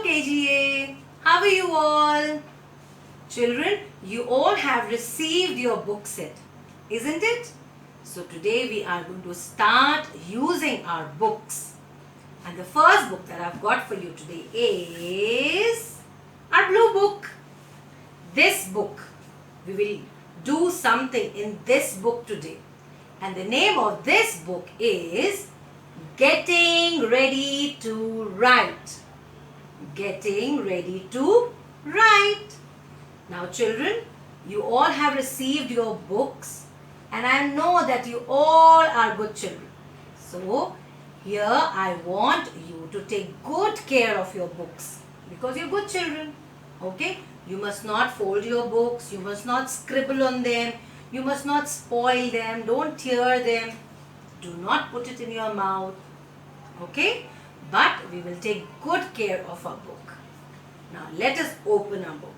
KGA. How are you all? Children, you all have received your book set, isn't it? So today we are going to start using our books. And the first book that I've got for you today is our blue book. This book, we will do something in this book today. And the name of this book is Getting Ready to Write. Getting Ready to Write. Now children, you all have received your books and I know that you all are good children. So here I want you to take good care of your books because you're good children. Okay? You must not fold your books, you must not scribble on them, you must not spoil them, don't tear them, do not put it in your mouth. Okay? But we will take good care of our book. Now let us open our book.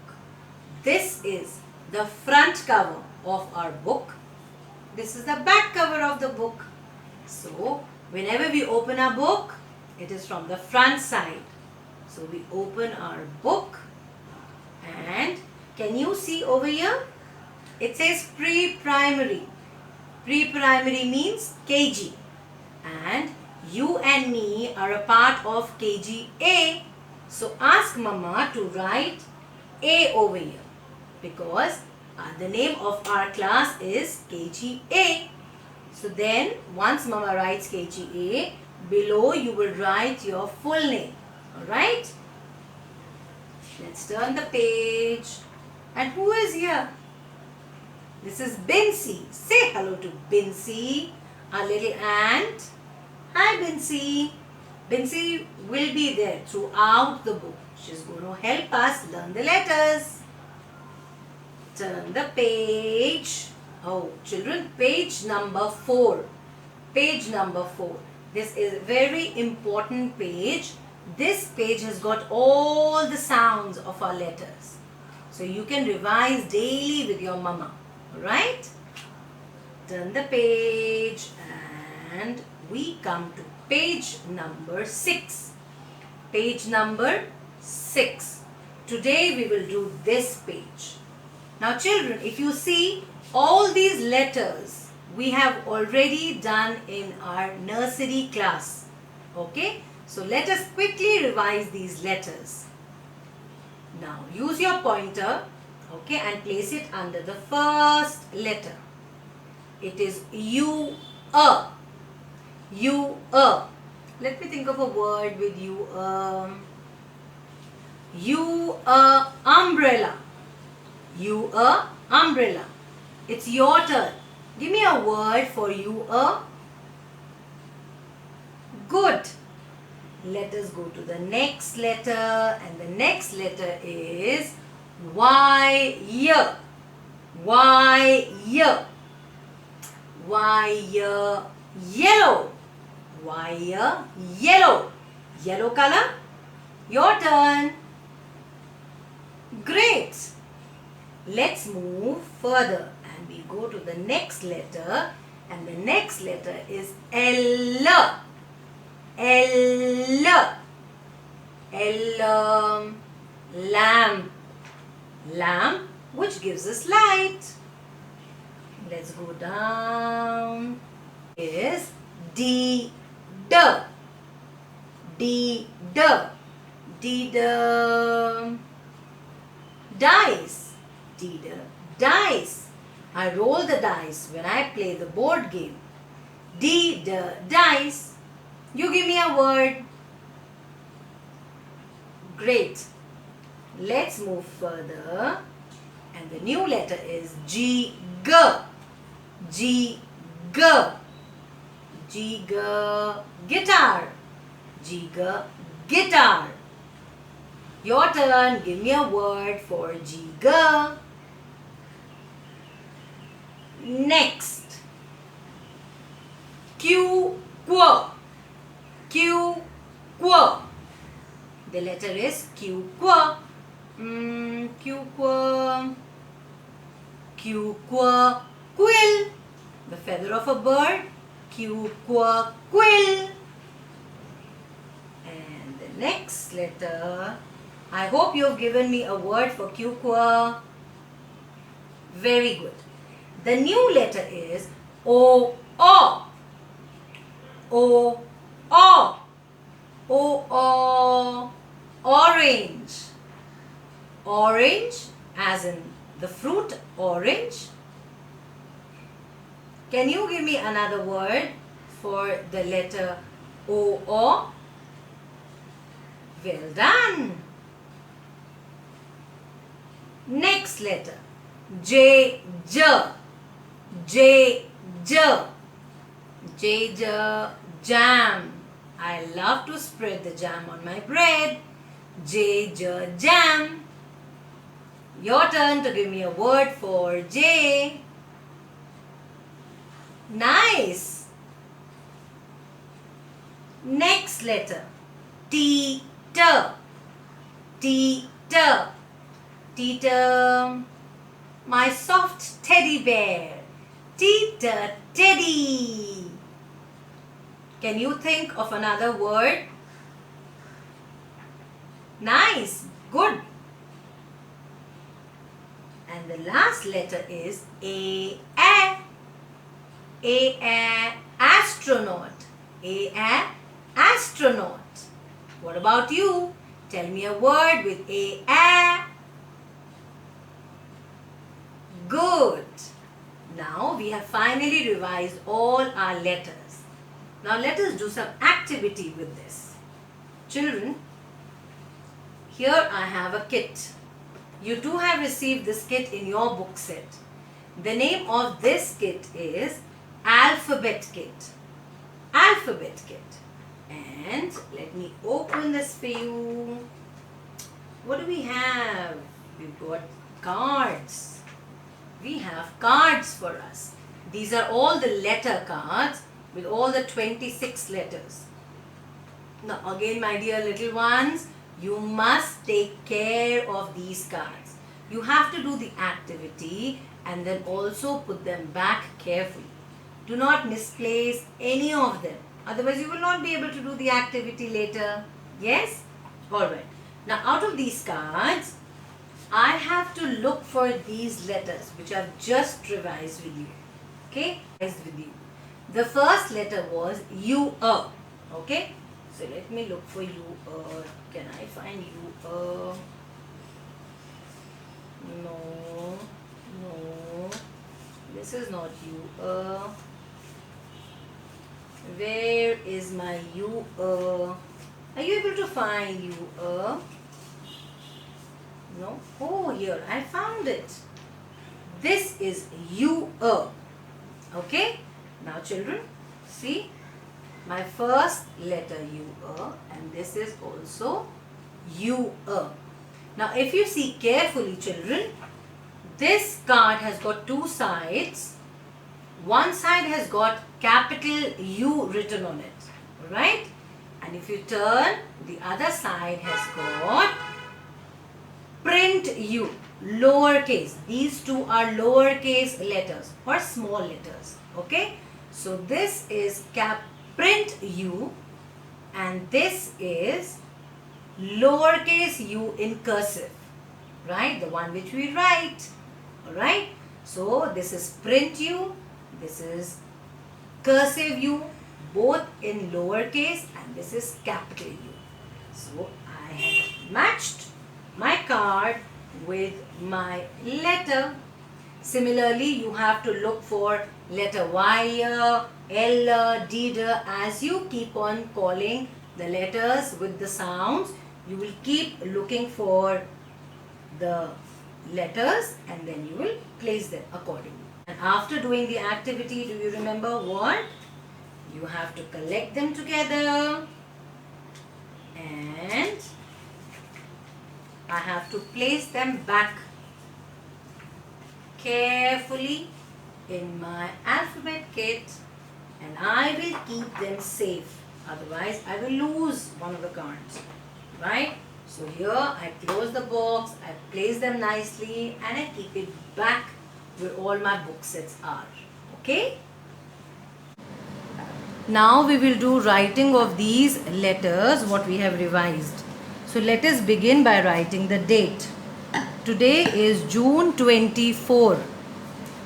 This is the front cover of our book. This is the back cover of the book. So whenever we open our book, it is from the front side. So we open our book and can you see over here? It says pre-primary. Pre-primary means KG. And you and me are a part of KGA. So ask Mama to write A over here because the name of our class is KGA. So then once Mama writes KGA, below you will write your full name. Alright? Let's turn the page. And who is here? This is Bincy. Say hello to Bincy, our little ant. Hi Bincy. Bincy will be there throughout the book. She's going to help us learn the letters. Turn the page. Oh, children, page number 4. Page number 4. This is a very important page. This page has got all the sounds of our letters. So you can revise daily with your mama. Alright? Turn the page and we come to page number 6. Page number 6. Today we will do this page. Now children, if you see all these letters we have already done in our nursery class. Okay? So let us quickly revise these letters. Now use your pointer, okay, and place it under the first letter. It is U, A. U, A. Let me think of a word with U, U, A, umbrella. U, A, umbrella. It's your turn. Give me a word for U, A. Good. Let us go to the next letter and the next letter is Y, Y. Y, Y. Y, Y, yellow. Y, Y, yellow. Yellow color. Your turn. Great. Let's move further and we go to the next letter and the next letter is L. L. L. Lamp. Lamp which gives us light. Let's go down. Is D. D. D. D. D. D. Dice. D. D. Dice. I roll the dice when I play the board game. D. D. Dice. You give me a word. Great. Let's move further. And the new letter is G. G. G. G. G. G. Guitar. G. G. Guitar. Your turn. Give me a word for G. G. Next. Q. Qu. Q. Qu. The letter is Q. Qu. Q. Qu. Q. Qu. Quill. The feather of a bird. Q. Qu. Quill. And the next letter I hope you have given me a word for Q-Qua. Very good. The new letter is O. O. O. O. O. O. Orange. Orange as in the fruit orange. Can you give me another word for the letter O. O? Well done. Next letter. J. J. J. J. J. J. Jam. I love to spread the jam on my bread. J. J. Jam. Your turn to give me a word for J. Nice. Next letter. T. T. T. T. Teeter, my soft teddy bear. Teeter, teddy. Can you think of another word? Nice, good. And the last letter is A. A. A. Astronaut. A. Astronaut. What about you? Tell me a word with A. Good. Now we have finally revised all our letters. Now let us do some activity with this. Children, here I have a kit. You too have received this kit in your book set. The name of this kit is Alphabet Kit. Alphabet Kit. And let me open this for you. What do we have? We've got cards. We have cards for us. These are all the letter cards with all the 26 letters. Now again, my dear little ones, you must take care of these cards. You have to do the activity and then also put them back carefully. Do not misplace any of them. Otherwise you will not be able to do the activity later. Yes? Alright. Now out of these cards, I have to look for these letters which I've just revised with you. Okay? With you. The first letter was U. Okay? So let me look for U. Can I find U? No. No. This is not U. Where is my U? Are you able to find U? No? Oh, here, I found it. This is U. Okay? Now children, see, my first letter U. And this is also U. Now if you see carefully children, this card has got two sides. One side has got capital U written on it. Alright? And if you turn, the other side has got print U, lowercase. These two are lowercase letters or small letters. Okay? So this is print U and this is lowercase u in cursive. Right? The one which we write. Alright? So this is print U, this is cursive U, both in lowercase, and this is capital U. So I have matched my card with my letter. Similarly, you have to look for letter Y, L, D, as you keep on calling the letters with the sounds. You will keep looking for the letters and then you will place them accordingly. And after doing the activity, do you remember what? You have to collect them together and I have to place them back carefully in my alphabet kit and I will keep them safe. Otherwise, I will lose one of the cards. Right? So here I close the box, I place them nicely and I keep it back where all my book sets are. Okay? Now we will do writing of these letters what we have revised. So So let us begin by writing the date. Today is June 24.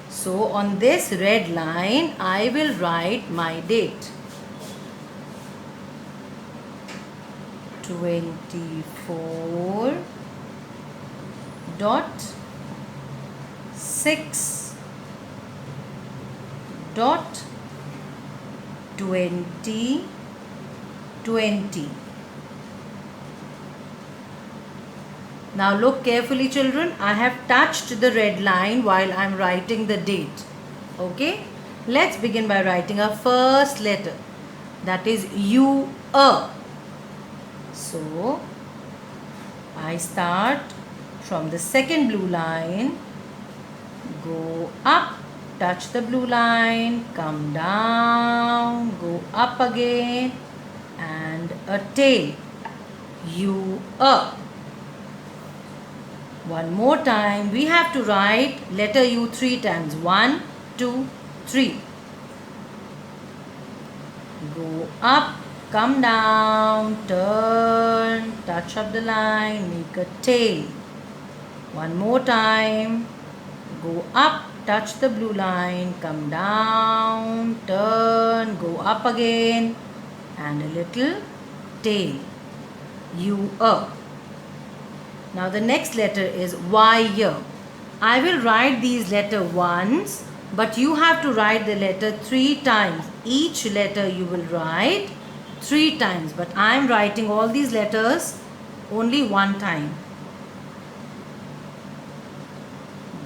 So on this red line, I will write my date. 24 dot 6 dot 2020. Now look carefully, children. I have touched the red line while I am writing the date. Okay. Let's begin by writing our first letter. That is U. So I start from the second blue line, go up, touch the blue line, come down, go up again, and a tail. U. One more time, we have to write letter U 3 times. 1, 2, 3. Go up, come down, turn, touch up the line, make a tail. One more time, go up, touch the blue line, come down, turn, go up again, and a little tail. U. Now the next letter is Y. I will write these letters once, but you have to write the letter 3 times. Each letter you will write 3 times, but I am writing all these letters only one time.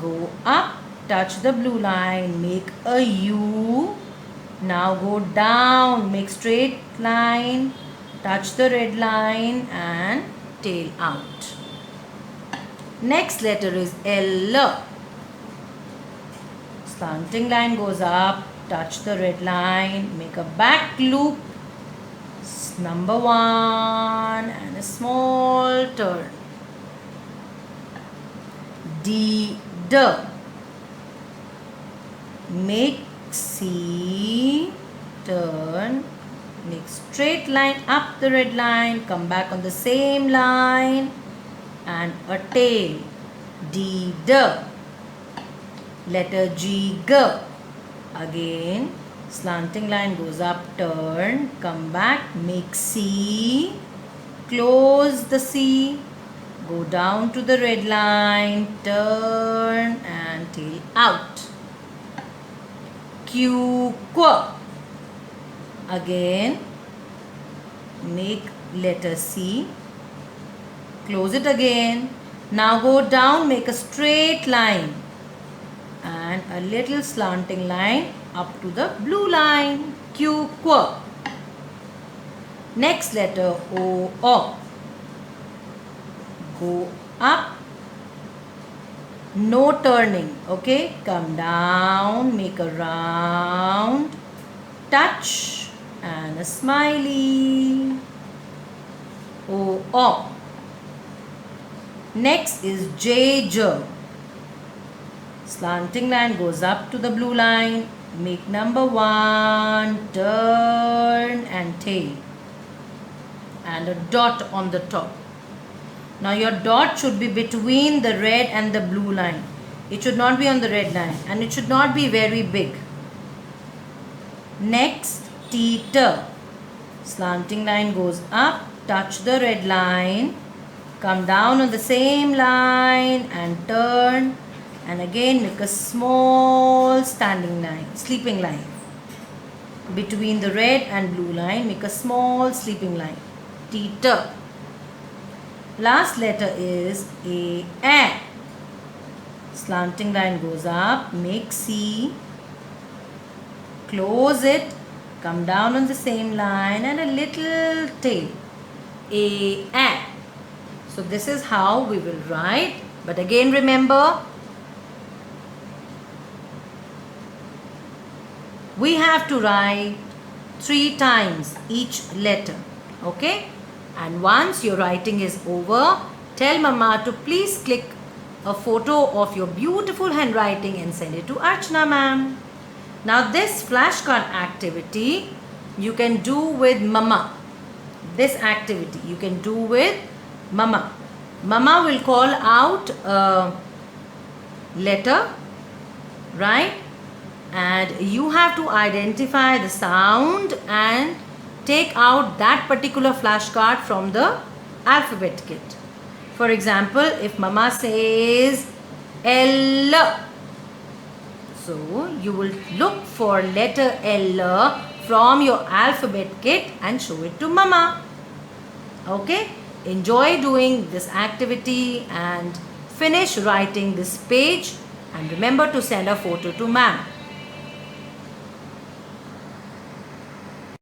Go up, touch the blue line, make a U. Now go down, make straight line, touch the red line and tail out. Next letter is L. Slanting line goes up, touch the red line, make a back loop, number 1 and a small turn. D. Make C, turn, make straight line up the red line, come back on the same line and a tail. D. Letter G. Again, slanting line goes up, turn, come back, make C, close the C, go down to the red line, turn and tail out. Q. Again, make letter C, close it again. Now go down, make a straight line and a little slanting line up to the blue line. Q. Next letter O. Go up, no turning. Okay, come down, make a round, touch and a smiley. O. Next is J. Slanting line goes up to the blue line, make number 1, turn and tail and a dot on the top. Now your dot should be between the red and the blue line. It should not be on the red line and it should not be very big. Next, T. Slanting line goes up, touch the red line, come down on the same line and turn and again make a small standing line, sleeping line. Between the red and blue line, make a small sleeping line. T. Last letter is A. Slanting line goes up, make C, close it, come down on the same line and a little tail. A. So this is how we will write. But again remember, we have to write 3 times each letter. Okay? And once your writing is over, tell Mama to please click a photo of your beautiful handwriting and send it to Archana ma'am. Now this flashcard activity you can do with Mama. This activity you can do with Mama. Mama will call out a letter, right? And you have to identify the sound and take out that particular flashcard from the alphabet kit. For example, if Mama says L, so you will look for letter L from your alphabet kit and show it to Mama. Okay? Enjoy doing this activity and finish writing this page, and remember to send a photo to ma'am.